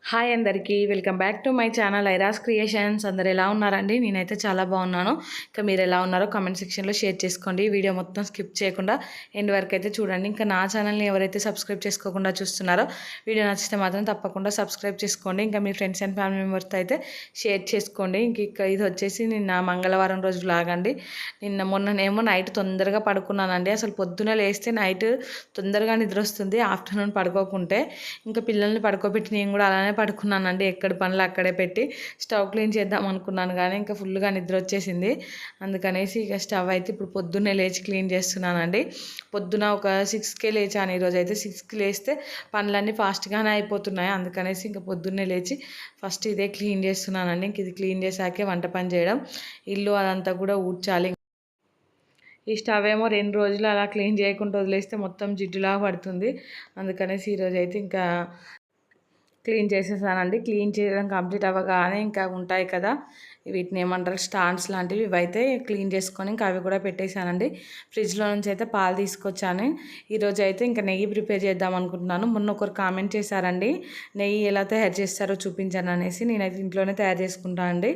Hi అందరికీ welcome back to my channel Iras creations. అందరు ఎలా ఉన్నారండి? నేనైతే చాలా బాగున్నాను. ఇంకా మీరు ఎలా ఉన్నారో కామెంట్ సెక్షన్లో షేర్ చేసుకోండి. వీడియో మొత్తం స్కిప్ చేయకుండా ఎండ్ వరకు అయితే చూడండి. ఇంకా నా ఛానల్ని ఎవరైతే సబ్స్క్రైబ్ చేసుకోకుండా చూస్తున్నారో వీడియో నచ్చితే మాత్రం తప్పకుండా సబ్స్క్రైబ్ చేసుకోండి. ఇంకా మీ ఫ్రెండ్స్ అండ్ ఫ్యామిలీ మెంబర్స్తో అయితే షేర్ చేసుకోండి. ఇంక ఇది వచ్చేసి నిన్న మంగళవారం రోజు లాగండి. మొన్ననేమో నైట్ తొందరగా పడుకున్నానండి. అసలు పొద్దున లేస్తే నైట్ తొందరగా నిద్ర వస్తుంది, ఆఫ్టర్నూన్ పడుకోకుంటే. ఇంకా పిల్లల్ని పడుకోబెట్టి నేను కూడా అలానే పడుకున్నానండి. ఎక్కడ పనులు అక్కడే పెట్టి స్టవ్ క్లీన్ చేద్దాం అనుకున్నాను, కానీ ఇంకా ఫుల్గా నిద్ర వచ్చేసింది. అందుకనేసి ఇక స్టవ్ అయితే ఇప్పుడు పొద్దున్నే లేచి క్లీన్ చేస్తున్నానండి. పొద్దున ఒక 6కే లేచాను. ఈరోజు అయితే 6కి లేస్తే పనులన్నీ ఫాస్ట్గానే అయిపోతున్నాయి. అందుకనేసి ఇంకా పొద్దున్నే లేచి ఫస్ట్ ఇదే క్లీన్ చేస్తున్నానండి. ఇంక ఇది క్లీన్ చేశాకే వంట పని చేయడం, ఇల్లు అదంతా కూడా ఊడ్చాలి. ఈ స్టవ్ ఏమో 2 రోజులు అలా క్లీన్ చేయకుండా వదిలేస్తే మొత్తం జిడ్డులా పడుతుంది. అందుకనేసి ఈరోజు అయితే ఇంకా క్లీన్ చేసేసానండి. క్లీన్ చేయడం కంప్లీట్ అవ్వగానే ఇంకా ఉంటాయి కదా, వీటిని ఏమంటారు, స్టాండ్స్ లాంటివి, ఇవైతే క్లీన్ చేసుకొని ఇంకా అవి కూడా పెట్టేశానండి. ఫ్రిడ్జ్లో నుంచి అయితే పాలు తీసుకొచ్చాను. ఈరోజు అయితే ఇంకా నెయ్యి ప్రిపేర్ చేద్దాం అనుకుంటున్నాను. మొన్న ఒకరు కామెంట్ చేశారండి, నెయ్యి ఎలా తయారు చేస్తారో చూపించాను అనేసి. నేనైతే ఇంట్లోనే తయారు చేసుకుంటాను అండి.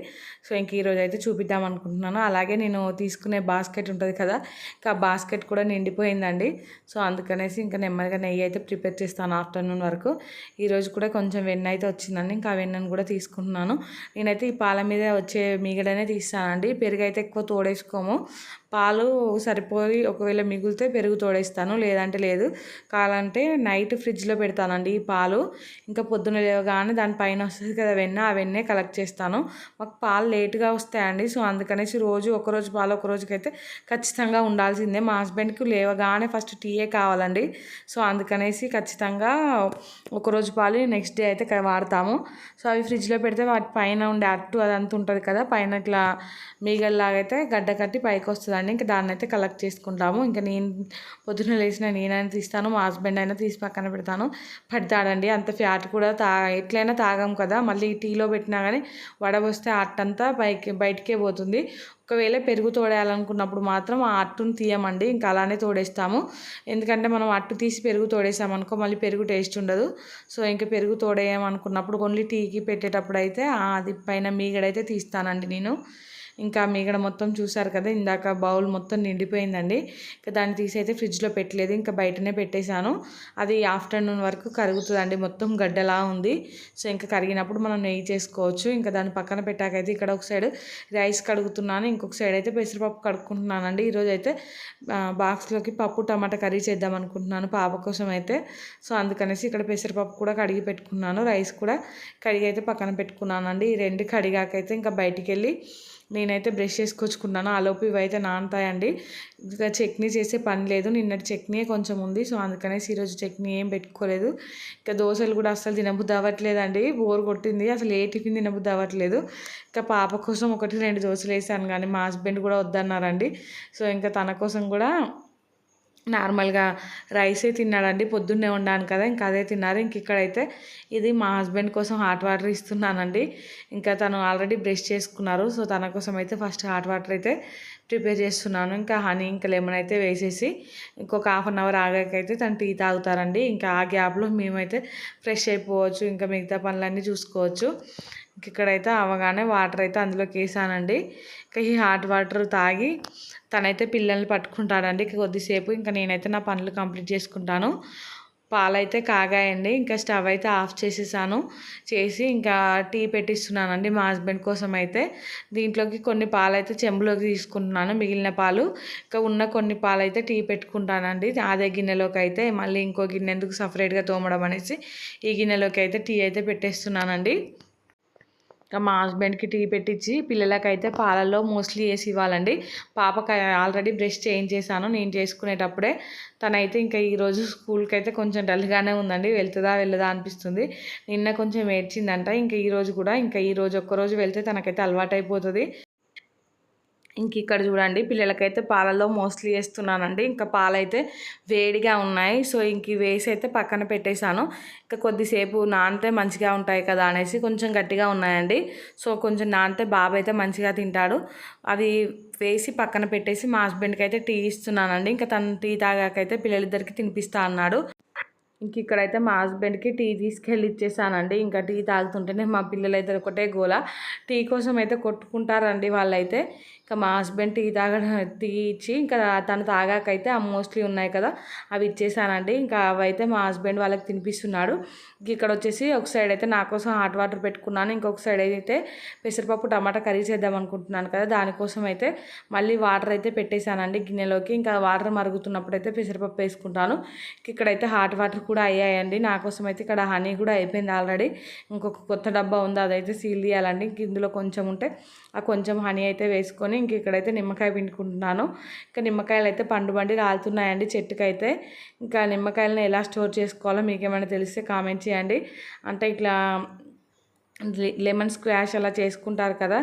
సో ఇంక ఈరోజు అయితే చూపిద్దాం అనుకుంటున్నాను. అలాగే నేను తీసుకునే బాస్కెట్ ఉంటుంది కదా, ఇంకా ఆ బాస్కెట్ కూడా నిండిపోయిందండి. సో అందుకనేసి ఇంకా నెమ్మదిగా నెయ్యి అయితే ప్రిపేర్ చేస్తాను ఆఫ్టర్నూన్ వరకు. ఈరోజు కూడా కొంచెం వెన్న అయితే వచ్చిందండి. ఇంకా ఆ వెన్నను కూడా తీసుకుంటున్నాను. నేనైతే ఈ పాల మీద వచ్చే మీగడనే తీస్తానండి. పెరుగు అయితే ఎక్కువ తోడేసుకోము. పాలు సరిపోయి ఒకవేళ మిగిలితే పెరుగు తోడేస్తాను, లేదంటే లేదు. కావాలంటే నైట్ ఫ్రిడ్జ్లో పెడతానండి ఈ పాలు. ఇంకా పొద్దున లేవగానే దానిపైన వస్తుంది కదా వెన్న, ఆ వెన్నే కలెక్ట్ చేస్తాను. మాకు పాలు లేట్గా వస్తాయండి. సో అందుకనేసి రోజు ఒకరోజు పాలు ఒక రోజుకైతే ఖచ్చితంగా ఉండాల్సిందే. మా హస్బెండ్కి లేవగానే ఫస్ట్ టీయే కావాలండి. సో అందుకనేసి ఖచ్చితంగా ఒకరోజు పాలు నెక్స్ట్ డే అయితే వాడతాము. సో అవి ఫ్రిడ్జ్లో పెడితే వాటి పైన ఉండే అట్టు అదంతా ఉంటుంది కదా, పైన ఇట్లా మీగల్లాగా అయితే గడ్డ కట్టి పైకి వస్తుందండి. ఇంకా దాన్ని అయితే కలెక్ట్ చేసుకుంటాము. ఇంకా నేను పొద్దున్న లేచిన నేనైనా తీస్తాను, మా హస్బెండ్ అయినా తీసి పక్కన పెడతాను. పడతాడండి. అంత ఫ్యాట్ కూడా ఎట్లయినా తాగం కదా, మళ్ళీ టీలో పెట్టినా కానీ వడబోస్తే అట్టంతా బయటికే పోతుంది. ఒకవేళ పెరుగు తోడేయాలనుకున్నప్పుడు మాత్రం ఆ అట్టును తీయమండి, ఇంకా అలానే తోడేస్తాము. ఎందుకంటే మనం అట్టు తీసి పెరుగు తోడేసామనుకో మళ్ళీ పెరుగు టేస్ట్ ఉండదు. సో ఇంకా పెరుగు తోడేయమనుకున్నప్పుడు ఓన్లీ టీకి పెట్టేటప్పుడు అయితే అది పైన మీగడైతే తీస్తానండి నేను. ఇంకా మీగడ మొత్తం చూసారు కదా, ఇందాక బౌల్ మొత్తం నిండిపోయిందండి. ఇంకా దాన్ని తీసి అయితే ఫ్రిడ్జ్లో పెట్టలేదు, ఇంకా బయటనే పెట్టేశాను. అది ఆఫ్టర్నూన్ వరకు కరుగుతుందండి. మొత్తం గడ్డలా ఉంది. సో ఇంకా కరిగినప్పుడు మనం నెయ్యి చేసుకోవచ్చు. ఇంకా దాన్ని పక్కన పెట్టాకైతే ఇక్కడ ఒక సైడ్ రైస్ కడుగుతున్నాను, ఇంకొక సైడ్ అయితే పెసరపప్పు కడుక్కుంటున్నానండి. ఈరోజు అయితే బాక్స్లోకి పప్పు టమాటా కర్రీ చేద్దాం అనుకుంటున్నాను పాప కోసం అయితే. సో అందుకనేసి ఇక్కడ పెసరపప్పు కూడా కడిగి పెట్టుకున్నాను, రైస్ కూడా కడిగి అయితే పక్కన పెట్టుకున్నానండి. ఈ రెండు కడిగాకైతే ఇంకా బయటికి వెళ్ళి నేనైతే బ్రష్ చేసుకొచ్చుకున్నాను. ఆలోపు ఇవైతే నానతాయండి. ఇంకా చట్నీ చేసే పని లేదు, నిన్నటి చట్నీ కొంచెం ఉంది. సో అందుకనేసి ఈరోజు చట్నీ ఏం పెట్టుకోలేదు. ఇంకా దోశలు కూడా అస్సలు తినబుద్ధి అవ్వట్లేదండి, బోర్ కొట్టింది. అసలు ఏ టిఫిన్ తినబుద్ధి అవ్వట్లేదు. ఇంకా పాప కోసం 1-2 దోశలు వేసాను, కానీ మా హస్బెండ్ కూడా వద్దన్నారండి. సో ఇంకా తన కోసం కూడా నార్మల్గా రైసే తిన్నాడండి. పొద్దున్నే వండాను కదా, ఇంకా అదే తిన్నారు. ఇంక ఇక్కడైతే ఇది మా హస్బెండ్ కోసం హాట్ వాటర్ ఇస్తున్నానండి. ఇంకా తను ఆల్రెడీ బ్రష్ చేసుకున్నారు. సో తన కోసం అయితే ఫస్ట్ హాట్ వాటర్ అయితే ప్రిపేర్ చేస్తున్నాను. ఇంకా హనీ ఇంకా లెమన్ అయితే వేసేసి ఇంకొక హాఫ్ అన్ అవర్ ఆగాకైతే తను టీ తాగుతారండి. ఇంకా ఆ గ్యాప్లో మేమైతే ఫ్రెష్ అయిపోవచ్చు, ఇంకా మిగతా పనులన్నీ చూసుకోవచ్చు. ఇక్కడైతే అవగానే వాటర్ అయితే అందులోకి వేసానండి. ఇంకా ఈ హాట్ వాటర్ తాగి తనైతే పిల్లల్ని పట్టుకుంటాడండి కొద్దిసేపు. ఇంకా నేనైతే నా పనులు కంప్లీట్ చేసుకుంటాను. పాలైతే కాగాయండి. ఇంకా స్టవ్ అయితే ఆఫ్ చేసేసాను. చేసి ఇంకా టీ పెట్టిస్తున్నానండి మా హస్బెండ్ కోసం అయితే. దీంట్లోకి కొన్ని పాలైతే చెంబులోకి తీసుకుంటున్నాను, మిగిలిన పాలు. ఇంకా ఉన్న కొన్ని పాలైతే టీ పెట్టుకుంటానండి అదే గిన్నెలోకి అయితే. మళ్ళీ ఇంకో గిన్నె ఎందుకు సపరేట్గా తోమడం అనేసి ఈ గిన్నెలోకి అయితే టీ అయితే పెట్టేస్తున్నానండి. ఇంకా మా హస్బెండ్కి టీ పెట్టించి పిల్లలకైతే పాలల్లో మోస్ట్లీ వేసి ఇవ్వాలండి. పాపకి ఆల్రెడీ బ్రష్ చేయించేసాను నేను చేసుకునేటప్పుడే. తనైతే ఇంకా ఈరోజు స్కూల్కి అయితే కొంచెం డల్గానే ఉందండి, వెళ్తుందా వెళ్ళదా అనిపిస్తుంది. నిన్న కొంచెం ఏడ్చిందంట. ఇంకా ఈరోజు కూడా, ఇంకా ఈరోజు ఒక్కరోజు వెళ్తే తనకైతే అలవాటు అయిపోతుంది. ఇంక ఇక్కడ చూడండి, పిల్లలకైతే పాలలో మోస్ట్లీ వేస్తున్నానండి. ఇంకా పాలైతే వేడిగా ఉన్నాయి. సో ఇంక వేసి అయితే పక్కన పెట్టేశాను. ఇంకా కొద్దిసేపు నానితే మంచిగా ఉంటాయి కదా అనేసి కొంచెం గట్టిగా ఉన్నాయండి. సో కొంచెం నానితే బాబు అయితే మంచిగా తింటాడు. అవి వేసి పక్కన పెట్టేసి మా హస్బెండ్కి అయితే టీ ఇస్తున్నానండి. ఇంకా తను టీ తాగాకైతే పిల్లలిద్దరికి తినిపిస్తా అన్నాడు. ఇంక ఇక్కడైతే మా హస్బెండ్కి టీ తీసుకెళ్ళి ఇచ్చేసానండి. ఇంకా టీ తాగుతుంటేనే మా పిల్లలైతే ఒకటే గోల. టీ కోసం అయితే కొట్టుకుంటారండి వాళ్ళైతే. ఇంకా మా హస్బెండ్ టీ ఇచ్చి ఇంకా తను తాగాకైతే మోస్ట్లీ ఉన్నాయి కదా అవి ఇచ్చేసానండి. ఇంకా అవైతే మా హస్బెండ్ వాళ్ళకి తినిపిస్తున్నాడు. ఇక్కడ వచ్చేసి ఒక సైడ్ అయితే నా కోసం హాట్ వాటర్ పెట్టుకున్నాను. ఇంకొక సైడ్ అయితే పెసరపప్పు టమాటా కర్రీ చేద్దాం అనుకుంటున్నాను కదా, దానికోసం అయితే మళ్ళీ వాటర్ అయితే పెట్టేశానండి గిన్నెలోకి. ఇంకా వాటర్ మరుగుతున్నప్పుడు అయితే పెసరపప్పు వేసుకుంటాను. ఇక్కడైతే హాట్ వాటర్ కూడా అయ్యాయండి. నా కోసం అయితే ఇక్కడ హనీ కూడా అయిపోయింది ఆల్రెడీ. ఇంకొక కొత్త డబ్బా ఉంది, అదైతే సీల్ తీయాలండి. ఇందులో కొంచెం ఉంటే ఆ కొంచెం హనీ అయితే వేసుకొని ఇక్కడైతే నిమ్మకాయ పిండుకుంటున్నాను. ఇంకా నిమ్మకాయలు అయితే పండు బండి రాలుతున్నాయండి చెట్టుకైతే. ఇంకా నిమ్మకాయలను ఎలా స్టోర్ చేసుకోవాలో మీకు ఏమైనా తెలిస్తే కామెంట్ చేయండి. అంటే ఇట్లా లెమన్ స్క్వాష్ అలా చేసుకుంటారు కదా,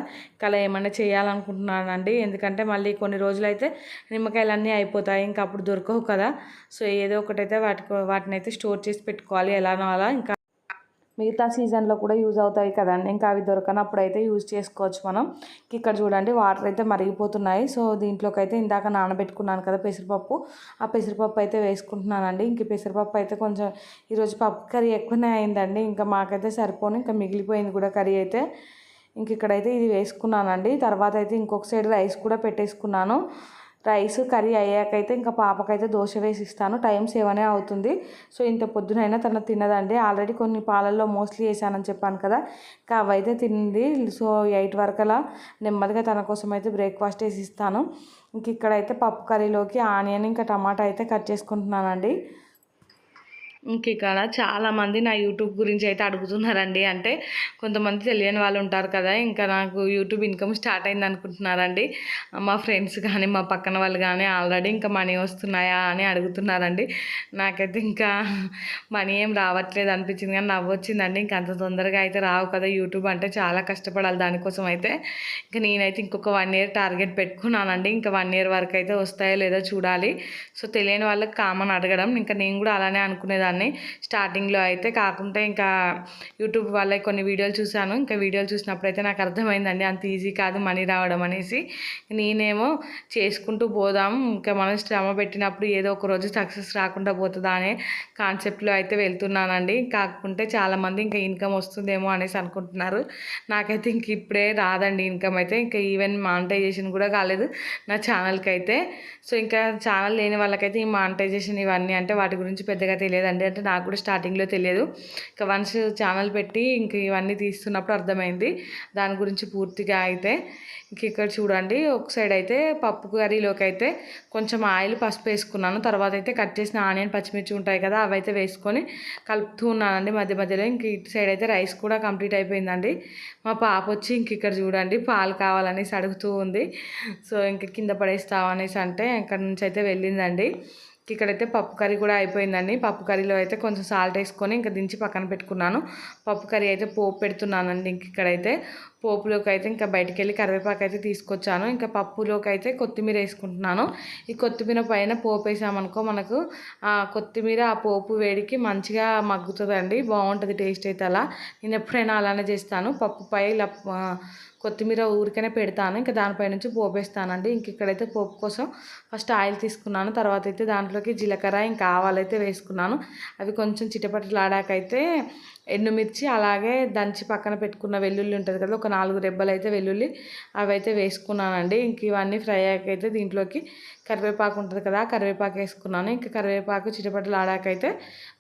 అలా ఏమైనా చేయాలనుకుంటున్నానండి. ఎందుకంటే మళ్ళీ కొన్ని రోజులైతే నిమ్మకాయలు అన్నీ అయిపోతాయి, ఇంకా అప్పుడు దొరకవు కదా. సో ఏదో ఒకటైతే వాటిని అయితే స్టోర్ చేసి పెట్టుకోవాలి ఎలానో అలా. ఇంకా మిగతా సీజన్లో కూడా యూజ్ అవుతాయి కదండి, ఇంకా అవి దొరకనప్పుడు అయితే యూజ్ చేసుకోవచ్చు మనం. ఇక్కడ చూడండి వాటర్ అయితే మరిగిపోతున్నాయి. సో దీంట్లోకి అయితే ఇందాక నానబెట్టుకున్నాను కదా పెసరపప్పు, ఆ పెసరపప్పు అయితే వేసుకుంటున్నానండి. ఇంక పెసరపప్పు అయితే కొంచెం ఈరోజు పప్పు కర్రీ ఎక్కువనే అయిందండి. ఇంకా మాకైతే సరిపోను, ఇంకా మిగిలిపోయింది కూడా కర్రీ అయితే. ఇక్కడైతే ఇది వేసుకున్నానండి. తర్వాత అయితే ఇంకొక సైడ్ రైస్ కూడా పెట్టేసుకున్నాను. రైస్ కర్రీ అయ్యాకైతే ఇంకా పాపకైతే దోశ వేసి ఇస్తాను. టైం 7 అవుతుంది. సో ఇంత పొద్దునైనా తను తినదండి. ఆల్రెడీ కొన్ని పాలల్లో మోస్ట్లీ వేసానని చెప్పాను కదా, ఇంకా అవైతే తింది. సో 8 వరకు అలా నెమ్మదిగా తన కోసం అయితే బ్రేక్ఫాస్ట్ వేసి ఇస్తాను. ఇక్కడైతే పప్పు కర్రీలోకి ఆనియన్ ఇంకా టమాటా అయితే కట్ చేసుకుంటున్నానండి. ఇక్కడ చాలామంది నా యూట్యూబ్ గురించి అయితే అడుగుతున్నారండి. అంటే కొంతమంది తెలియని వాళ్ళు ఉంటారు కదా, ఇంకా నాకు యూట్యూబ్ ఇన్కమ్ స్టార్ట్ అయింది అనుకుంటున్నారండి. మా ఫ్రెండ్స్ కానీ మా పక్కన వాళ్ళు కానీ ఆల్రెడీ ఇంకా మనీ వస్తున్నాయా అని అడుగుతున్నారండి. నాకైతే ఇంకా మనీ ఏం రావట్లేదు అనిపించింది, కానీ నవ్వు వచ్చిందండి. ఇంకా అంత తొందరగా అయితే రావు కదా, యూట్యూబ్ అంటే చాలా కష్టపడాలి దానికోసం అయితే. ఇంకా నేనైతే ఇంకొక 1 ఇయర్ టార్గెట్ పెట్టుకున్నానండి. ఇంకా 1 ఇయర్ వరకు అయితే వస్తాయో లేదో చూడాలి. సో తెలియని వాళ్ళకి కామన్ అడగడం, ఇంకా నేను కూడా అలానే అనుకునేదాన్ని స్టార్టింగ్లో అయితే. కాకుంటే ఇంకా యూట్యూబ్ వల్ల కొన్ని వీడియోలు చూశాను. ఇంకా వీడియోలు చూసినప్పుడు అయితే నాకు అర్థమైందండి అంత ఈజీ కాదు మనీ రావడం అనేసి. నేనేమో చేసుకుంటూ పోదాం, ఇంకా మనం శ్రమ పెట్టినప్పుడు ఏదో ఒక రోజు సక్సెస్ రాకుండా పోతుందా అనే కాన్సెప్ట్లో అయితే వెళ్తున్నానండి. కాకుంటే చాలామంది ఇంకా ఇన్కమ్ వస్తుందేమో అనేసి అనుకుంటున్నారు. నాకైతే ఇంక ఇప్పుడే రాదండి ఇన్కమ్ అయితే. ఇంకా ఈవెన్ మానిటైజేషన్ కూడా కాలేదు నా ఛానల్కి అయితే. సో ఇంకా ఛానల్ లేని వాళ్ళకైతే ఈ మానిటైజేషన్ ఇవన్నీ అంటే వాటి గురించి పెద్దగా తెలియదండి. అంటే నాకు కూడా స్టార్టింగ్లో తెలియదు. ఇంకా వన్స్ ఛానల్ పెట్టి ఇంక ఇవన్నీ తీస్తున్నప్పుడు అర్థమైంది దాని గురించి పూర్తిగా అయితే. ఇక్కడ చూడండి ఒక సైడ్ అయితే పప్పు కర్రీలోకి అయితే కొంచెం ఆయిల్ పసుపు వేసుకున్నాను. తర్వాత అయితే కట్ చేసిన ఆనియన్ పచ్చిమిర్చి ఉంటాయి కదా, అవి అయితే వేసుకొని కలుపుతూ ఉన్నానండి మధ్య మధ్యలో. ఇంక ఇటు సైడ్ అయితే రైస్ కూడా కంప్లీట్ అయిపోయిందండి. మా పాప వచ్చి ఇక్కడ చూడండి పాలు కావాలనేసి అడుగుతూ ఉంది. సో ఇంక కింద పడేస్తావు అనేసి అంటే ఇక్కడ నుంచి అయితే వెళ్ళిందండి. ఇక్కడైతే పప్పు కర్రీ కూడా అయిపోయిందండి. పప్పు కర్రీలో అయితే కొంచెం సాల్ట్ వేసుకొని ఇంకా దించి పక్కన పెట్టుకున్నాను. పప్పు కర్రీ అయితే పోపు పెడుతున్నానండి. ఇక్కడైతే పోపులోకి అయితే ఇంకా బయటికి వెళ్ళి కరివేపాకు అయితే తీసుకొచ్చాను. ఇంకా పప్పులోకి అయితే కొత్తిమీర వేసుకుంటున్నాను. ఈ కొత్తిమీర పైన పోపు వేసామనుకో మనకు కొత్తిమీర ఆ పోపు వేడికి మంచిగా మగ్గుతుందండి, బాగుంటుంది టేస్ట్ అయితే. అలా నేను ఎప్పుడైనా అలానే చేస్తాను. పప్పుపై ఇలా కొత్తిమీర ఊరికనే పెడతాను, ఇంకా దానిపై నుంచి పోపు వేస్తానండి. ఇక్కడైతే పోపు కోసం ఫస్ట్ ఆయిల్ తీసుకున్నాను. తర్వాత అయితే దాంట్లోకి జీలకర్ర ఇంకా ఆవాలైతే వేసుకున్నాను. అవి కొంచెం చిటపటలాడాకైతే ఎండుమిర్చి అలాగే దంచి పక్కన పెట్టుకున్న వెల్లుల్లి ఉంటుంది కదా, ఒక 4 రెబ్బలు అయితే వెల్లుల్లి అవి అయితే వేసుకున్నానండి. ఇంక ఇవన్నీ ఫ్రై అయ్యాకైతే దీంట్లోకి కరివేపాకు ఉంటుంది కదా, కరివేపాకు వేసుకున్నాను. ఇంకా కరివేపాకు చిటపటలాడాకైతే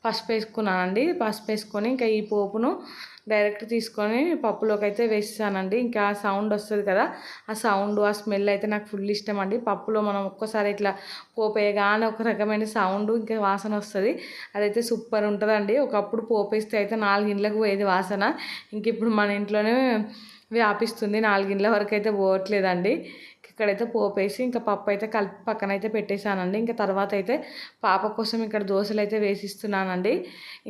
పసుపు వేసుకున్నానండి. పసుపు వేసుకొని ఇంకా ఈ పోపును డైరెక్ట్ తీసుకొని పప్పులోకి అయితే వేసానండి. ఇంకా ఆ సౌండ్ వస్తుంది కదా, ఆ సౌండ్ ఆ స్మెల్ అయితే నాకు ఫుల్ ఇష్టం అండి. పప్పులో మనం ఒక్కసారి ఇట్లా పోపేయగానే ఒక రకమైన సౌండ్ ఇంకా వాసన వస్తుంది, అదైతే సూపర్ ఉంటుందండి. ఒకప్పుడు పోపేస్తే అయితే 4 ఇండ్లకు పోయేది వాసన, ఇంక ఇప్పుడు మన ఇంట్లోనే వ్యాపిస్తుంది. 4 ఇండ్ల వరకు అయితే పోవట్లేదండి. ఇక్కడైతే పోపేసి ఇంకా పప్పు అయితే కలిపి పక్కన అయితే పెట్టేశానండి. ఇంకా తర్వాత అయితే పాప కోసం ఇక్కడ దోశలు అయితే వేసిస్తున్నానండి.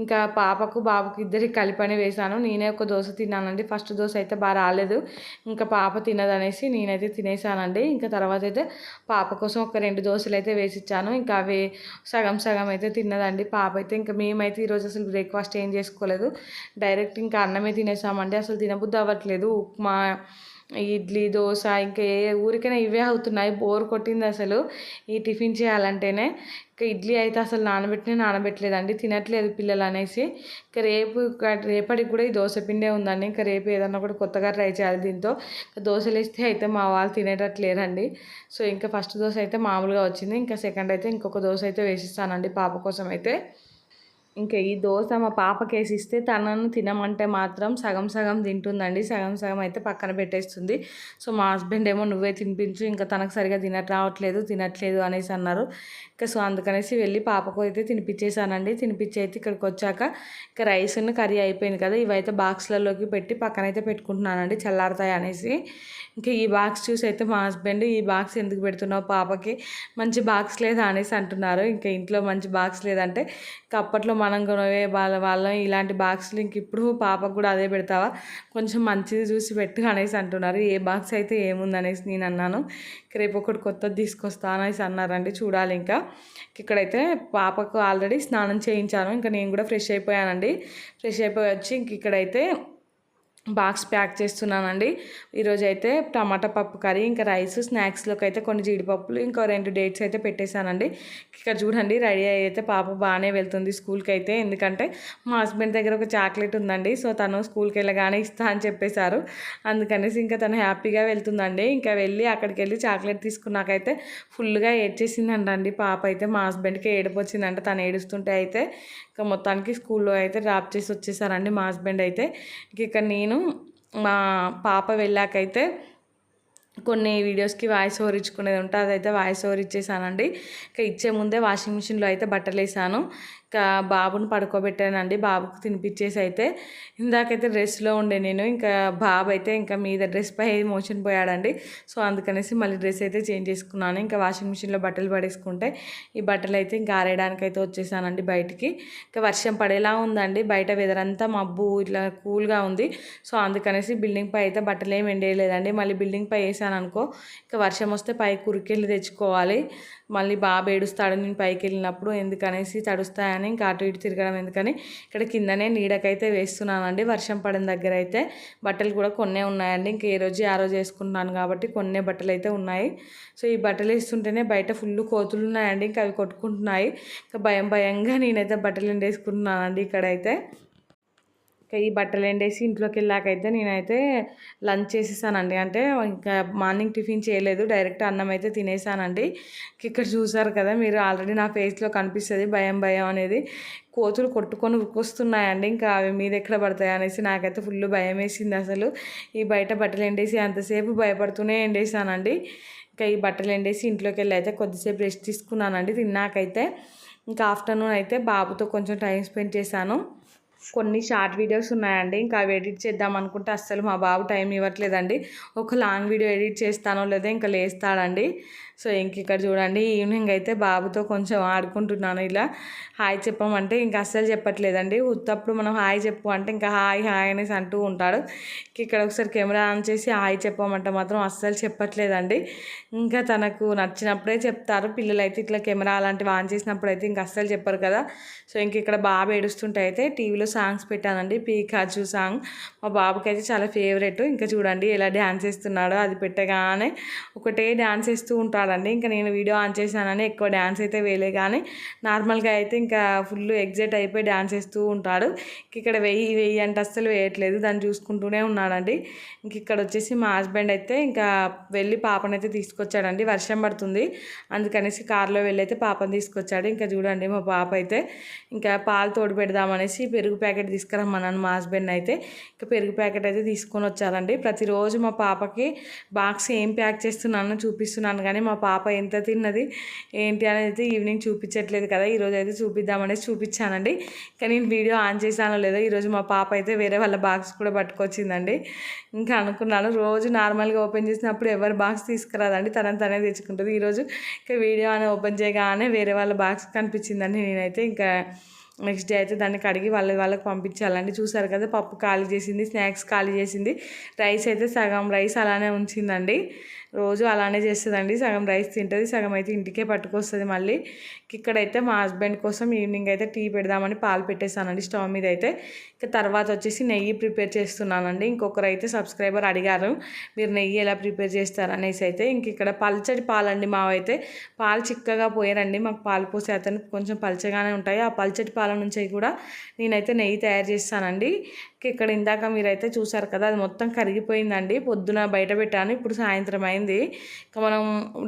ఇంకా పాపకు బాబుకు ఇద్దరికి కలిపని వేశాను. నేనే ఒక దోశ తిన్నానండి. ఫస్ట్ దోశ అయితే బాగా రాలేదు, ఇంకా పాప తినదనేసి నేనైతే తినేసానండి. ఇంకా తర్వాత అయితే పాప కోసం ఒక 2 దోశలు అయితే వేసిచ్చాను. ఇంకా అవి సగం సగం అయితే తిన్నదండి పాప అయితే. ఇంకా మేమైతే ఈరోజు అసలు బ్రేక్ఫాస్ట్ ఏం చేసుకోలేదు, డైరెక్ట్ ఇంకా అన్నమే తినేసామండి. అసలు తినబుద్ధి అవ్వట్లేదు. ఉప్మా ఇడ్లీ, దోస ఇంకా ఊరికైనా ఇవే అవుతున్నాయి. బోర్ కొట్టింది అసలు ఈ టిఫిన్ చేయాలంటేనే. ఇంకా ఇడ్లీ అయితే అసలు నానబెట్టలేదండి, తినట్లేదు పిల్లలు అనేసి. ఇంకా రేపటికి కూడా ఈ దోశ పిండే ఉందండి. ఇంకా రేపు ఏదన్నా కూడా కొత్తగా ట్రై చేయాలి దీంతో. దోశలు వేస్తే అయితే మా వాళ్ళు తినేటట్లేరండి. సో ఇంకా ఫస్ట్ దోశ అయితే మామూలుగా వచ్చింది. ఇంకా సెకండ్ అయితే ఇంకొక దోశ అయితే వేసిస్తానండి పాప కోసం అయితే. ఇంకా ఈ దోశ మా పాపకేసి ఇస్తే తనను తినమంటే మాత్రం సగం సగం తింటుందండి, సగం సగం అయితే పక్కన పెట్టేస్తుంది. సో మా హస్బెండ్ ఏమో నువ్వే తినిపించు, ఇంకా తనకు సరిగా తినట్లేదు అనేసి అన్నారు. ఇంకా సో అందుకనేసి వెళ్ళి పాపకు అయితే తినిపించేసానండి. తినిపించి అయితే ఇక్కడికి వచ్చాక ఇంకా రైస్ కర్రీ అయిపోయింది కదా, ఇవైతే బాక్స్లలోకి పెట్టి పక్కన అయితే పెట్టుకుంటున్నానండి చల్లారుతాయి అనేసి. ఇంకా ఈ బాక్స్ చూసి అయితే మా హస్బెండ్ ఈ బాక్స్ ఎందుకు పెడుతున్నావు పాపకి, మంచి బాక్స్ లేదా అనేసి అంటున్నారు. ఇంకా ఇంట్లో మంచి బాక్స్ లేదంటే ఇంకా అప్పట్లో మనం కొనవే వాళ్ళం ఇలాంటి బాక్సులు ఇంక ఇప్పుడు పాపకు కూడా అదే పెడతావా, కొంచెం మంచిది చూసి పెట్టు అనేసి అంటున్నారు. ఏ బాక్స్ అయితే ఏముంది అనేసి నేను అన్నాను. రేపు ఒకటి కొత్తది తీసుకొస్తా అనేసి అన్నారండి, చూడాలి. ఇంకా ఇక్కడైతే పాపకు ఆల్రెడీ స్నానం చేయించాను. ఇంకా నేను కూడా ఫ్రెష్ అయిపోయానండి. ఫ్రెష్ అయిపోయి వచ్చి ఇంక ఇక్కడైతే బాక్స్ ప్యాక్ చేస్తున్నానండి. ఈరోజు అయితే టమాటా పప్పు కర్రీ, ఇంకా రైస్, స్నాక్స్లోకి అయితే కొన్ని జీడిపప్పులు, ఇంకా 2 డేట్స్ అయితే పెట్టేశానండి. ఇక్కడ చూడండి రెడీ అయితే పాప బాగానే వెళ్తుంది స్కూల్కి అయితే. ఎందుకంటే మా హస్బెండ్ దగ్గర ఒక చాక్లెట్ ఉందండి. సో తను స్కూల్కి వెళ్ళగానే ఇస్తా అని చెప్పేశారు. అందుకనేసి ఇంకా తను హ్యాపీగా వెళ్తుందండి. ఇంకా అక్కడికి వెళ్ళి చాక్లెట్ తీసుకున్నాకైతే ఫుల్గా ఏడ్చేసిందండి పాప అయితే. మా హస్బెండ్కి ఏడుపు వచ్చిందంట తను ఏడుస్తుంటే అయితే. ఇంకా మొత్తానికి స్కూల్లో అయితే డ్రాప్ చేసి వచ్చేసారండి మా హస్బెండ్ అయితే. ఇక్కడ నేను మా పాప వెళ్ళాకైతే కొన్ని వీడియోస్కి వాయిస్ ఓవర్ ఇచ్చుకునేది ఉంటే అదైతే వాయిస్ ఓవర్ ఇచ్చేసానండి. ఇంకా ఇచ్చే ముందే వాషింగ్ మిషన్లో అయితే బట్టలు వేసాను. ఇంకా బాబుని పడుకోబెట్టానండి. బాబుకి తినిపించేసి అయితే ఇందాకైతే డ్రెస్లో ఉండే నేను. ఇంకా బాబు అయితే ఇంకా మీద డ్రెస్ పై మోషన్ పోయాడండి. సో అందుకనేసి మళ్ళీ డ్రెస్ అయితే చేంజ్ చేసుకున్నాను. ఇంకా వాషింగ్ మిషన్లో బట్టలు పడేసుకుంటే ఈ బట్టలు అయితే ఇంకా ఆరేయడానికి అయితే వచ్చేసానండి బయటికి. ఇంకా వర్షం పడేలా ఉందండి, బయట వెదర్ అంతా మబ్బు ఇట్లా కూల్గా ఉంది. సో అందుకనేసి బిల్డింగ్ పై అయితే బట్టలు ఏమి ఎండేయలేదండి. మళ్ళీ బిల్డింగ్ పై వేసాను అనుకో ఇంకా వర్షం వస్తే పైకి ఉరికెళ్ళి తెచ్చుకోవాలి. మళ్ళీ బాబు ఏడుస్తాడు నేను పైకి వెళ్ళినప్పుడు, ఎందుకనేసి తడుస్తాయని ఇంకా అటు ఇటు తిరగడం ఎందుకని ఇక్కడ కిందనే నీడకైతే వేస్తున్నానండి. వర్షం పడిన దగ్గర అయితే బట్టలు కూడా కొన్నే ఉన్నాయండి. ఇంక ఏ రోజు ఆ రోజు వేసుకుంటున్నాను కాబట్టి కొన్నే బట్టలు అయితే ఉన్నాయి. సో ఈ బట్టలు వేస్తుంటేనే బయట ఫుల్ కోతులు ఉన్నాయండి. ఇంకా అవి కొట్టుకుంటున్నాయి. ఇంకా భయంగా నేనైతే బట్టలు ఎండేసుకుంటున్నానండి ఇక్కడైతే. ఈ బట్టలు ఎండేసి ఇంట్లోకి వెళ్ళాకైతే నేనైతే లంచ్ చేసేసానండి. అంటే ఇంకా మార్నింగ్ టిఫిన్ చేయలేదు, డైరెక్ట్ అన్నం అయితే తినేసానండి. ఇక్కడ చూసారు కదా మీరు, ఆల్రెడీ నా ఫేస్లో కనిపిస్తుంది భయం అనేది. కోతులు కొట్టుకొని ఉరికొస్తున్నాయండి. ఇంకా అవి మీద ఎక్కడ పడతాయి అనేసి నాకైతే ఫుల్ భయం వేసింది అసలు. ఈ బయట బట్టలు ఎండేసి అంతసేపు భయపడుతూనే ఎండేసానండి. ఇంకా ఈ బట్టలు ఎండేసి ఇంట్లోకి వెళ్ళి అయితే కొద్దిసేపు రెస్ట్ తీసుకున్నానండి. తిన్నాకైతే ఇంకా ఆఫ్టర్నూన్ అయితే బాబుతో కొంచెం టైం స్పెండ్ చేశాను. కొన్ని షార్ట్ వీడియోస్ ఉన్నాయండి, ఇంకా అవి ఎడిట్ చేద్దాం అనుకుంటే అస్సలు మా బాబు టైం ఇవ్వట్లేదండి. ఒక లాంగ్ వీడియో ఎడిట్ చేస్తానో లేదో ఇంకా లేస్తాడండి. సో ఇంక ఇక్కడ చూడండి ఈవినింగ్ అయితే బాబుతో కొంచెం ఆడుకుంటున్నాను. ఇలా హాయ్ చెప్పమంటే ఇంకా అస్సలు చెప్పట్లేదండి. ఉత్తప్పుడు మనం హాయ్ చెప్పు అంటే ఇంకా హాయ్ అనేసి అంటూ ఉంటాడు. ఇక్కడ ఒకసారి కెమెరా ఆన్ చేసి హాయ్ చెప్పమంటే మాత్రం అస్సలు చెప్పట్లేదండి. ఇంకా తనకు నచ్చినప్పుడే చెప్తారు పిల్లలు అయితే. ఇట్లా కెమెరా అలాంటివి ఆన్ చేసినప్పుడు అయితే ఇంకా అస్సలు చెప్పరు కదా. సో ఇంక ఇక్కడ బాబు ఏడుస్తుంటే అయితే టీవీలో సాంగ్స్ పెట్టానండి. పీకాచు సాంగ్ మా బాబుకి అయితే చాలా ఫేవరెట్. ఇంకా చూడండి ఎలా డ్యాన్స్ చేస్తున్నాడో, అది పెట్టగానే ఒకటే డ్యాన్స్ వేస్తూ ఉంటాడండి. ఇంకా నేను వీడియో ఆన్ చేశానని ఎక్కువ డ్యాన్స్ అయితే వేయలే, కానీ నార్మల్గా అయితే ఇంకా ఫుల్ ఎగ్జైట్ అయిపోయి డ్యాన్స్ వేస్తూ ఉంటాడు. ఇక్కడ వెయ్యి అంటే అస్సలు వేయట్లేదు, దాన్ని చూసుకుంటూనే ఉన్నాడండి. ఇంక ఇక్కడ వచ్చేసి మా హస్బెండ్ అయితే ఇంకా వెళ్ళి పాపనైతే తీసుకొచ్చాడండి. వర్షం పడుతుంది అందుకనేసి కార్లో వెళ్ళి అయితే పాపని తీసుకొచ్చాడు. ఇంకా చూడండి మా పాప అయితే ఇంకా పాలు తోడు పెడదామనేసి పెరుగు ప్యాకెట్ తీసుకురమ్మన్నాను మా హస్బెండ్ అయితే. ఇంకా పెరుగు ప్యాకెట్ అయితే తీసుకొని వచ్చారండి. ప్రతిరోజు మా పాపకి బాక్స్ ఏం ప్యాక్ చేస్తున్నానో చూపిస్తున్నాను, కానీ మా పాప ఎంత తిన్నది ఏంటి అనేది ఈవినింగ్ చూపించట్లేదు కదా. ఈరోజు అయితే చూపిద్దామనేసి చూపించానండి. కానీ నేను వీడియో ఆన్ చేశానో లేదో ఈరోజు మా పాప అయితే వేరే వాళ్ళ బాక్స్ కూడా పట్టుకొచ్చిందండి. ఇంకా అనుకున్నాను రోజు నార్మల్గా ఓపెన్ చేసినప్పుడు ఎవరు బాక్స్ తీసుకురాదండి, తనే తెచ్చుకుంటుంది. ఈరోజు ఇంకా వీడియో అని ఓపెన్ చేయగానే వేరే వాళ్ళ బాక్స్ కనిపించిందండి. నేనైతే ఇంకా నెక్స్ట్ డే అయితే దాన్ని కడిగి వాళ్ళకి పంపించాలండి. చూసారు కదా పప్పు ఖాళీ చేసింది, స్నాక్స్ ఖాళీ చేసింది, రైస్ అయితే సగం రైస్ అలానే ఉంచిందండి. రోజు అలానే చేస్తుందండి. సగం రైస్ తింటుంది, సగం అయితే ఇంటికే పట్టుకొస్తుంది. మళ్ళీ ఇక్కడైతే మా హస్బెండ్ కోసం ఈవినింగ్ అయితే టీ పెడదామని పాలు పెట్టేశానండి స్టవ్ మీద అయితే. ఇక తర్వాత వచ్చేసి నెయ్యి ప్రిపేర్ చేస్తున్నానండి. ఇంకొకరు అయితే సబ్స్క్రైబర్ అడిగారు, మీరు నెయ్యి ఎలా ప్రిపేర్ చేస్తారు అనేసి అయితే. ఇంక ఇక్కడ పల్చటి పాలండి మావైతే. పాలు చిక్కగా పోయారండి, మాకు పాలు పోసే అతను కొంచెం పల్చగానే ఉంటాయి. ఆ పల్చటి పాల నుంచి కూడా నేనైతే నెయ్యి తయారు చేస్తానండి. ఇక్కడ ఇందాక మీరైతే చూసారు కదా, అది మొత్తం కరిగిపోయిందండి. పొద్దున బయట పెట్టాను, ఇప్పుడు సాయంత్రం అయింది. ఇంకా మనం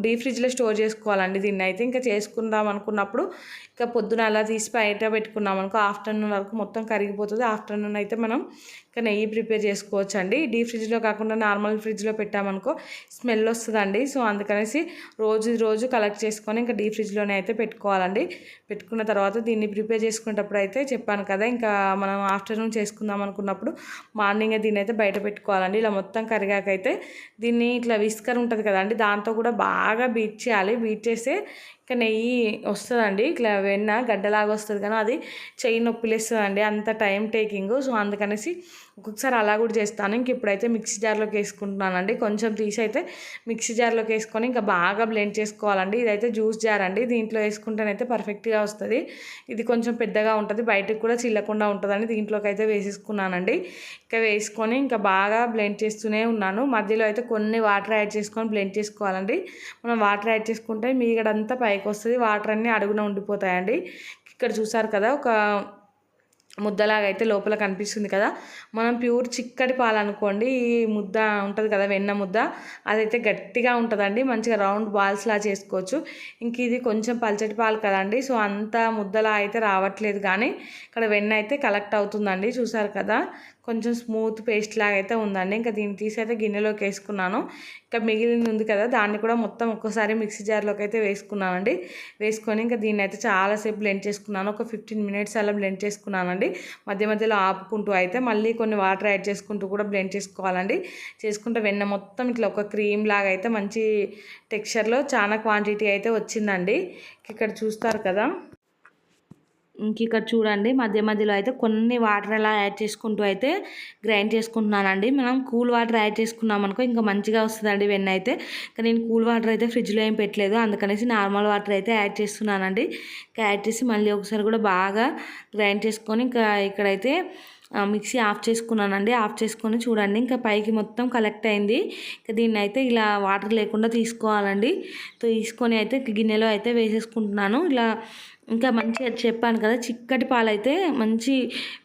డీప్ ఫ్రిడ్జ్లో స్టోర్ చేసుకోవాలండి దీన్ని అయితే. ఇంకా చేసుకుందాం అనుకున్నప్పుడు ఇంకా పొద్దున అలా తీసి బయట పెట్టుకున్నాం అనుకో, ఆఫ్టర్నూన్ వరకు మొత్తం కరిగిపోతుంది. ఆఫ్టర్నూన్ అయితే మనం ఇంకా నెయ్యి ప్రిపేర్ చేసుకోవచ్చు అండి. డీప్ ఫ్రిడ్జ్లో కాకుండా నార్మల్ ఫ్రిడ్జ్లో పెట్టామనుకో స్మెల్ వస్తుందండి. సో అందుకనేసి రోజు కలెక్ట్ చేసుకొని ఇంకా డీప్ ఫ్రిడ్జ్లోనే అయితే పెట్టుకోవాలండి. పెట్టుకున్న తర్వాత దీన్ని ప్రిపేర్ చేసుకునేటప్పుడు అయితే చెప్పాను కదా, ఇంకా మనం ఆఫ్టర్నూన్ చేసుకుందాం అనుకున్నప్పుడు మార్నింగే దీన్ని అయితే బయట పెట్టుకోవాలండి. ఇలా మొత్తం కరిగాకైతే దీన్ని ఇట్లా విస్కర్ ఉంటుంది కదండి, దాంతో కూడా బాగా బీట్ చేయాలి. బీట్ చేస్తే ఇంకా నెయ్యి వస్తుందండి, ఇట్లా వెన్న గడ్డలాగా వస్తుంది. కానీ అది చెయ్యి నొప్పిలేస్తుందండి, అంత టైం టేకింగ్. సో అందుకనేసి ఒక్కొక్కసారి అలా కూడా చేస్తాను. ఇంక ఇప్పుడైతే మిక్సీ జార్లోకి వేసుకుంటున్నానండి. కొంచెం తీసి అయితే మిక్సీ జార్లోకి వేసుకొని ఇంకా బాగా బ్లెండ్ చేసుకోవాలండి. ఇదైతే జ్యూస్ జార్ అండి, దీంట్లో వేసుకుంటేనైతే పర్ఫెక్ట్గా వస్తుంది. ఇది కొంచెం పెద్దగా ఉంటుంది, బయటకు కూడా చిల్లకుండా ఉంటుందని దీంట్లోకి అయితే వేసేసుకున్నానండి. ఇంకా వేసుకొని ఇంకా బాగా బ్లెండ్ చేస్తూనే ఉన్నాను. మధ్యలో అయితే కొన్ని వాటర్ యాడ్ చేసుకొని బ్లెండ్ చేసుకోవాలండి. మనం వాటర్ యాడ్ చేసుకుంటే మీగడంతా పైకి వస్తుంది, వాటర్ అన్నీ అడుగున ఉండిపోతాయండి. ఇక్కడ చూసారు కదా, ఒక ముద్దలాగా అయితే లోపల కనిపిస్తుంది కదా. మనం ప్యూర్ చిక్కటి పాలు అనుకోండి, ఈ ముద్ద ఉంటుంది కదా వెన్న ముద్ద, అదైతే గట్టిగా ఉంటుందండి, మంచిగా రౌండ్ బాల్స్లా చేసుకోవచ్చు. ఇంక ఇది కొంచెం పల్చటి పాలు కదండి, సో అంత ముద్దలా అయితే రావట్లేదు. కానీ ఇక్కడ వెన్న అయితే కలెక్ట్ అవుతుందండి, చూసారు కదా. కొంచెం స్మూత్ పేస్ట్ లాగా అయితే ఉందండి. ఇంకా దీన్ని తీసి అయితే గిన్నెలోకి వేసుకున్నాను. ఇంకా మిగిలింది ఉంది కదా, దాన్ని కూడా మొత్తం ఒక్కసారి మిక్సీ జార్లోకి అయితే వేసుకున్నానండి. వేసుకొని ఇంకా దీన్ని అయితే చాలాసేపు బ్లెండ్ చేసుకున్నాను. ఒక 15 మినిట్స్ అలా బ్లెండ్ చేసుకున్నానండి. మధ్య మధ్యలో ఆపుకుంటూ అయితే మళ్ళీ కొన్ని వాటర్ యాడ్ చేసుకుంటూ కూడా బ్లెండ్ చేసుకోవాలండి. చేసుకుంటే వెన్న మొత్తం ఇట్లా ఒక క్రీమ్ లాగా అయితే మంచి టెక్స్చర్లో చాలా క్వాంటిటీ అయితే వచ్చిందండి. ఇక్కడ చూస్తారు కదా. ఇంక ఇక్కడ చూడండి, మధ్య మధ్యలో అయితే కొన్ని వాటర్ అలా యాడ్ చేసుకుంటూ అయితే గ్రైండ్ చేసుకుంటున్నానండి. మనం కూల్ వాటర్ యాడ్ చేసుకున్నాం అనుకో ఇంకా మంచిగా వస్తుందండి వెన్న అయితే. ఇంకా నేను కూల్ వాటర్ అయితే ఫ్రిడ్జ్లో ఏం పెట్టలేదు, అందుకనేసి నార్మల్ వాటర్ అయితే యాడ్ చేస్తున్నానండి. ఇంకా యాడ్ చేసి మళ్ళీ ఒకసారి కూడా బాగా గ్రైండ్ చేసుకొని ఇంకా ఇక్కడైతే మిక్సీ ఆఫ్ చేసుకున్నానండి. ఆఫ్ చేసుకొని చూడండి, ఇంకా పైకి మొత్తం కలెక్ట్ అయింది. ఇంకా దీన్ని అయితే ఇలా వాటర్ లేకుండా తీసుకోవాలండి. తీసుకొని అయితే గిన్నెలో అయితే వేసేసుకుంటున్నాను. ఇలా ఇంకా మంచిగా చెప్పాను కదా, చిక్కటి పాలు అయితే మంచి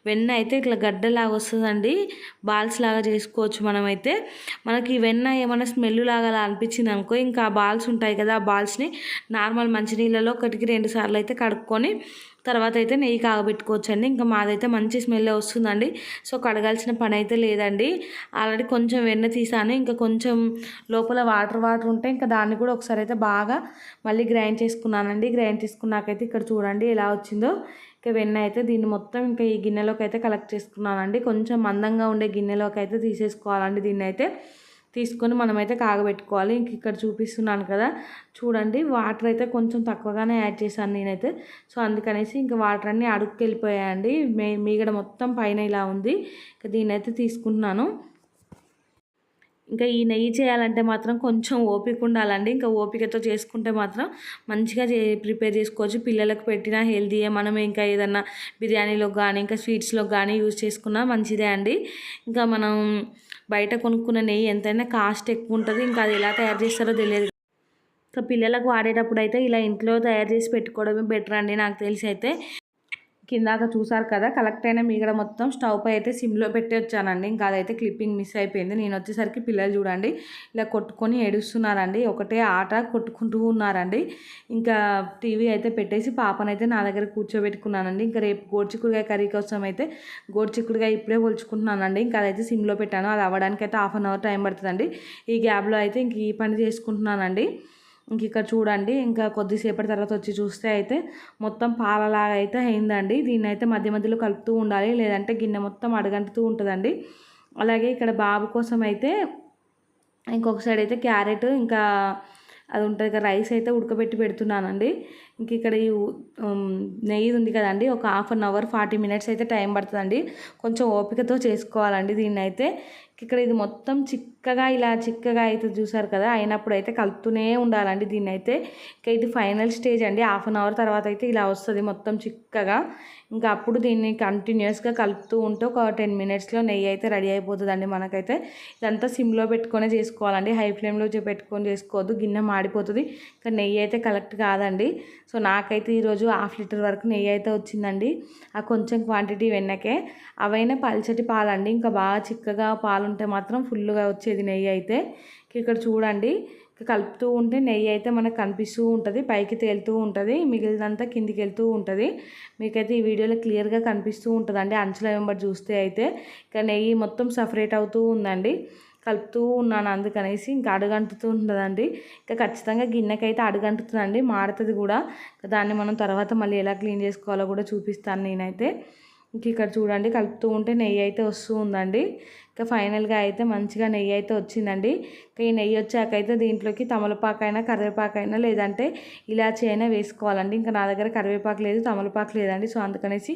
వెన్న అయితే ఇట్లా గడ్డలాగా వస్తుందండి, బాల్స్ లాగా చేసుకోవచ్చు. మనమైతే మనకి వెన్న ఏమైనా స్మెల్ లాగా అలా అనిపించింది అనుకో, ఇంకా ఆ బాల్స్ ఉంటాయి కదా, ఆ బాల్స్ని నార్మల్ మంచినీళ్ళలో 1-2 సార్లు అయితే కడుక్కొని తర్వాత అయితే నెయ్యి కాగబెట్టుకోవచ్చు అండి. ఇంకా మాదైతే మంచి స్మెల్ వస్తుందండి, సో కడగాల్సిన పని అయితే లేదండి. ఆల్రెడీ కొంచెం వెన్న తీసాను, ఇంకా కొంచెం లోపల వాటర్ ఉంటే ఇంకా దాన్ని కూడా ఒకసారి అయితే బాగా మళ్ళీ గ్రైండ్ చేసుకున్నానండి. గ్రైండ్ చేసుకున్నాకైతే ఇక్కడ చూడండి ఎలా వచ్చిందో. ఇంకా వెన్న అయితే దీన్ని మొత్తం ఇంకా ఈ గిన్నెలోకి అయితే కలెక్ట్ చేసుకున్నానండి. కొంచెం మందంగా ఉండే గిన్నెలోకి అయితే తీసేసుకోవాలండి. దీన్ని అయితే తీసుకొని మనమైతే కాగబెట్టుకోవాలి. ఇంక ఇక్కడ చూపిస్తున్నాను కదా, చూడండి వాటర్ అయితే కొంచెం తక్కువగానే యాడ్ చేశాను నేనైతే. సో అందుకనేసి ఇంకా వాటర్ అన్నీ అడుగుకి వెళ్ళిపోయాయండి, మీగడ మొత్తం పైన ఇలా ఉంది. ఇంకా దీన్ని అయితే తీసుకుంటున్నాను. ఇంకా ఈ నెయ్యి చేయాలంటే మాత్రం కొంచెం ఓపిక ఉండాలండి. ఇంకా ఓపికతో చేసుకుంటే మాత్రం మంచిగా ప్రిపేర్ చేసుకోవచ్చు. పిల్లలకు పెట్టినా హెల్తీయే, మనం ఇంకా ఏదన్నా బిర్యానీలో కానీ ఇంకా స్వీట్స్లో కానీ యూజ్ చేసుకున్నా మంచిదే అండి. ఇంకా మనం బయట కొనుక్కున్న నెయ్యి ఎంతైనా కాస్ట్ ఎక్కువ ఉంటుంది, ఇంకా అది ఎలా తయారు చేస్తారో తెలియదు. ఇంకా పిల్లలకు వాడేటప్పుడు అయితే ఇలా ఇంట్లో తయారు చేసి పెట్టుకోవడమే బెటర్ అండి నాకు తెలిసి అయితే. కిందాక చూసారు కదా, కలెక్ట్ అయిన మీగడ మొత్తం స్టవ్ పై అయితే సిమ్లో పెట్టి వచ్చానండి. ఇంకా అదైతే క్లిప్పింగ్ మిస్ అయిపోయింది. నేను వచ్చేసరికి పిల్లలు చూడండి ఇలా కొట్టుకొని ఏడుస్తున్నారండి, ఒకటే ఆట కొట్టుకుంటూ ఉన్నారండి. ఇంకా టీవీ అయితే పెట్టేసి పాపనైతే నా దగ్గర కూర్చోబెట్టుకున్నానండి. ఇంకా రేపు గోరుచిక్కుడుకాయ కర్రీ కోసం అయితే గోరుచిక్కుడుకాయ ఇప్పుడే పొలుచుకుంటున్నానండి. ఇంకా అదైతే సిమ్లో పెట్టాను, అది అవ్వడానికి అయితే 1/2 అవర్ టైం పడుతుందండి. ఈ గ్యాప్లో అయితే ఇంక ఈ పని చేసుకుంటున్నానండి. ఇంక ఇక్కడ చూడండి, ఇంకా కొద్దిసేపటి తర్వాత వచ్చి చూస్తే అయితే మొత్తం పాలలాగా అయితే అయిందండి. దీన్ని అయితే మధ్య మధ్యలో కలుపుతూ ఉండాలి, లేదంటే గిన్నె మొత్తం అడగంటుతూ ఉంటుందండి. అలాగే ఇక్కడ బాబు కోసం అయితే ఇంకొక సైడ్ అయితే క్యారెట్ ఇంకా అది ఉంటుంది కదా రైస్ అయితే ఉడకబెట్టి పెడుతున్నానండి. ఇంక ఇక్కడ ఈ నెయ్యి ఉంది కదండి, ఒక హాఫ్ అన్ అవర్ 40 మినిట్స్ అయితే టైం పడుతుందండి. కొంచెం ఓపికతో చేసుకోవాలండి దీన్ని అయితే. ఇక్కడ ఇది మొత్తం చిక్కగా ఇలా చిక్కగా అయితే చూసారు కదా, అయినప్పుడు అయితే కలుపుతూనే ఉండాలండి దీన్ని అయితే. ఇక ఇది ఫైనల్ స్టేజ్ అండి. హాఫ్ అన్ అవర్ తర్వాత అయితే ఇలా వస్తుంది మొత్తం చిక్కగా. ఇంకా అప్పుడు దీన్ని కంటిన్యూస్గా కలుపుతూ ఉంటే ఒక 10 మినిట్స్లో నెయ్యి అయితే రెడీ అయిపోతుందండి మనకైతే. ఇదంతా సిమ్లో పెట్టుకొని చేసుకోవాలండి, హై ఫ్లేమ్లో పెట్టుకొని చేసుకోవద్దు, గిన్నె మాడిపోతుంది. ఇంకా నెయ్యి అయితే కలెక్ట్ కాదండి. సో నాకైతే ఈరోజు హాఫ్ లీటర్ వరకు నెయ్యి అయితే వచ్చిందండి. ఆ కొంచెం క్వాంటిటీ వెన్నకే. అవైనా పల్చటి పాలండి, ఇంకా బాగా చిక్కగా పాలు ఉంటే మాత్రం ఫుల్గా వచ్చేది నెయ్యి అయితే. ఇక్కడ చూడండి, కలుపుతూ ఉంటే నెయ్యి అయితే మనకు కనిపిస్తూ ఉంటుంది, పైకి తేలుతూ ఉంటుంది, మిగిలినంతా కిందికి వెళ్తూ ఉంటుంది. మీకైతే ఈ వీడియోలో క్లియర్గా కనిపిస్తూ ఉంటుందండి అంచుల వెంబడి చూస్తే అయితే. ఇక నెయ్యి మొత్తం సపరేట్ అవుతూ ఉందండి, కలుపుతూ ఉన్నాను అందుకనేసి. ఇంకా అడుగంటుతూ ఉంటుందండి. ఇంకా ఖచ్చితంగా గిన్నెకైతే అడుగంటుతుందండి, మాడుతుంది కూడా. దాన్ని మనం తర్వాత మళ్ళీ ఎలా క్లీన్ చేసుకోవాలో కూడా చూపిస్తాను నేనైతే. ఇంక ఇక్కడ చూడండి, కలుపుతూ ఉంటే నెయ్యి అయితే వస్తూ ఉందండి. ఇంకా ఫైనల్గా అయితే మంచిగా నెయ్యి అయితే వచ్చిందండి. ఇంకా ఈ నెయ్యి వచ్చాకైతే దీంట్లోకి తమలపాకైనా కరివేపాకైనా లేదంటే ఇలాచి అయినా వేసుకోవాలండి. ఇంకా నా దగ్గర కరివేపాకు లేదు, తమలపాకు లేదండి. సో అందుకనేసి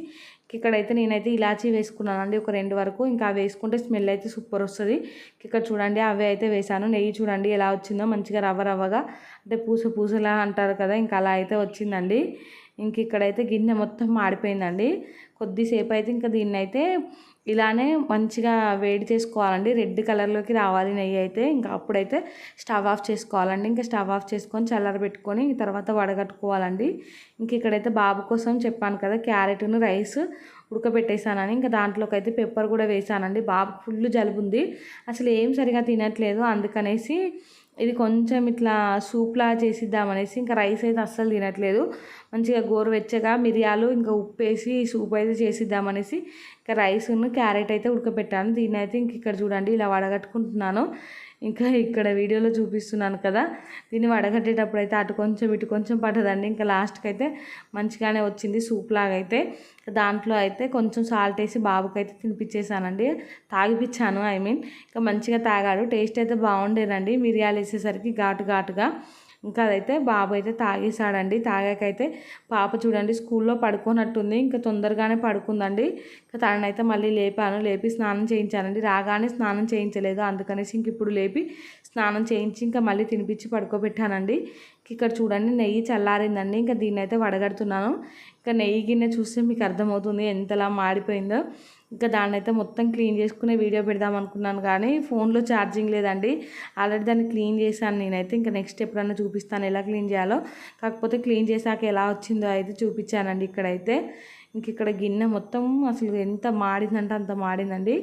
ఇక్కడైతే నేనైతే ఇలాచి వేసుకున్నానండి ఒక 2 వరకు. ఇంకా అవి వేసుకుంటే స్మెల్ అయితే సూపర్ వస్తుంది. ఇక్కడ చూడండి అవి అయితే వేసాను. నెయ్యి చూడండి ఎలా వచ్చిందో, మంచిగా రవ్వ రవ్వగా, అంటే పూస పూసలా అంటారు కదా, ఇంకా అలా అయితే వచ్చిందండి. ఇంక ఇక్కడైతే గిన్నె మొత్తం మాడిపోయిందండి. కొద్దిసేపు అయితే ఇంకా దీన్ని అయితే ఇలానే మంచిగా వేడి చేసుకోవాలండి, రెడ్ కలర్లోకి రావాలి నెయ్యి అయితే. ఇంకా అప్పుడైతే స్టవ్ ఆఫ్ చేసుకోవాలండి. ఇంకా స్టవ్ ఆఫ్ చేసుకొని చల్లారబెట్టుకొని తర్వాత వడగట్టుకోవాలండి. ఇంక ఇక్కడైతే బాబు కోసం చెప్పాను కదా, క్యారెట్ను రైస్ ఉడకబెట్టేసానని, ఇంకా దాంట్లోకి అయితే పెప్పర్ కూడా వేసానండి. బాబు ఫుల్ జలుబు ఉంది, అసలు ఏం సరిగా తినట్లేదు. అందుకనేసి ఇది కొంచెం ఇట్లా సూప్లా చేసిద్దామనేసి, ఇంకా రైస్ అయితే అస్సలు తినట్లేదు. మంచిగా గోరువెచ్చగా మిరియాలు ఇంకా ఉప్పు వేసి సూప్ అయితే చేసిద్దామనేసి ఇంకా రైస్ను క్యారెట్ అయితే ఉడకబెట్టాను. దీన్ని అయితే ఇంక ఇక్కడ చూడండి ఇలా వడగట్టుకుంటున్నాను. ఇంకా ఇక్కడ వీడియోలో చూపిస్తున్నాను కదా, దీన్ని వడగట్టేటప్పుడు అయితే అటు కొంచెం ఇటు కొంచెం పట్టదండి. ఇంకా లాస్ట్కి అయితే మంచిగానే వచ్చింది సూప్ లాగా అయితే. దాంట్లో అయితే కొంచెం సాల్ట్ వేసి బాబుకి అయితే తినిపించేసానండి, తాగిపించాను ఇంకా మంచిగా తాగాడు. టేస్ట్ అయితే బాగుండేనండి మిరియాలు వేసేసరికి ఘాటు ఘాటుగా. ఇంకా అదైతే బాబు అయితే తాగేసాడండి. తాగాకైతే పాప చూడండి స్కూల్లో పడుకోనట్టుంది, ఇంకా తొందరగానే పడుకుందండి. ఇంకా తననైతే మళ్ళీ లేపాను, లేపి స్నానం చేయించానండి. రాగానే స్నానం చేయించలేదు, అందుకనేసి ఇంక ఇప్పుడు లేపి స్నానం చేయించి ఇంకా మళ్ళీ తినిపించి పడుకోబెట్టానండి. ఇక్కడ చూడండి నెయ్యి చల్లారిందండి. ఇంకా దీన్ని అయితే వడగడుతున్నాను. ఇంకా నెయ్యి గిన్నె చూస్తే మీకు అర్థమవుతుంది ఎంతలా మాడిపోయిందో. ఇంకా దాన్ని అయితే మొత్తం క్లీన్ చేసుకునే వీడియో పెడదాం అనుకున్నాను కానీ ఫోన్లో ఛార్జింగ్ లేదండి. ఆల్రెడీ దాన్ని క్లీన్ చేశాను నేనైతే. ఇంకా నెక్స్ట్ ఎప్పుడన్నా చూపిస్తాను ఎలా క్లీన్ చేయాలో. కాకపోతే క్లీన్ చేశాక ఎలా వచ్చిందో అయితే చూపించానండి ఇక్కడైతే. ఇంక ఇక్కడ గిన్నె మొత్తం అసలు ఎంత మాడిందంటే అంత మాడిందండి.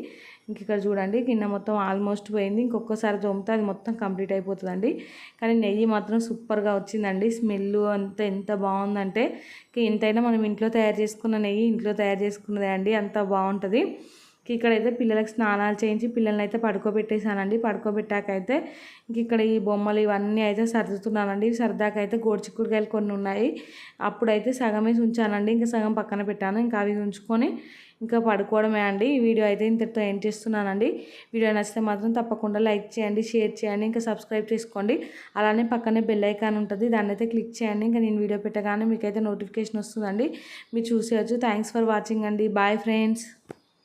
ఇంక ఇక్కడ చూడండి గిన్నె మొత్తం ఆల్మోస్ట్ పోయింది. ఇంకొకసారి తోమితే అది మొత్తం కంప్లీట్ అయిపోతుందండి. కానీ నెయ్యి మాత్రం సూపర్గా వచ్చిందండి. స్మెల్ అంతా ఎంత బాగుందంటే, ఎంతైనా మనం ఇంట్లో తయారు చేసుకున్న నెయ్యి ఇంట్లో తయారు చేసుకున్నదే అండి, అంత బాగుంటుంది. ఇక్కడైతే పిల్లలకు స్నానాలు చేయించి పిల్లల్ని అయితే పడుకోబెట్టేశానండి. పడుకోబెట్టాకైతే ఇంక ఇక్కడ ఈ బొమ్మలు ఇవన్నీ అయితే సర్దుతున్నానండి. సర్దాకైతే గోరుచిక్కుడుకాయలు కొన్ని ఉన్నాయి, అప్పుడైతే సగమే ఉంచానండి, ఇంకా సగం పక్కన పెట్టాను. ఇంకా అవి ఉంచుకొని ఇంకా పడుకోవడమే అండి. ఈ వీడియో అయితే ఇంతటితో ఎండ్ చేస్తున్నానండి. వీడియో నచ్చితే మాత్రం తప్పకుండా లైక్ చేయండి, షేర్ చేయండి, ఇంకా సబ్స్క్రైబ్ చేసుకోండి. అలానే పక్కనే బెల్ ఐకాన్ ఉంటుంది, దాన్ని అయితే క్లిక్ చేయండి. ఇంకా నేను వీడియో పెట్టగానే మీకైతే నోటిఫికేషన్ వస్తుందండి, మీరు చూసేయచ్చు. థ్యాంక్స్ ఫర్ వాచింగ్ అండి. Bye friends.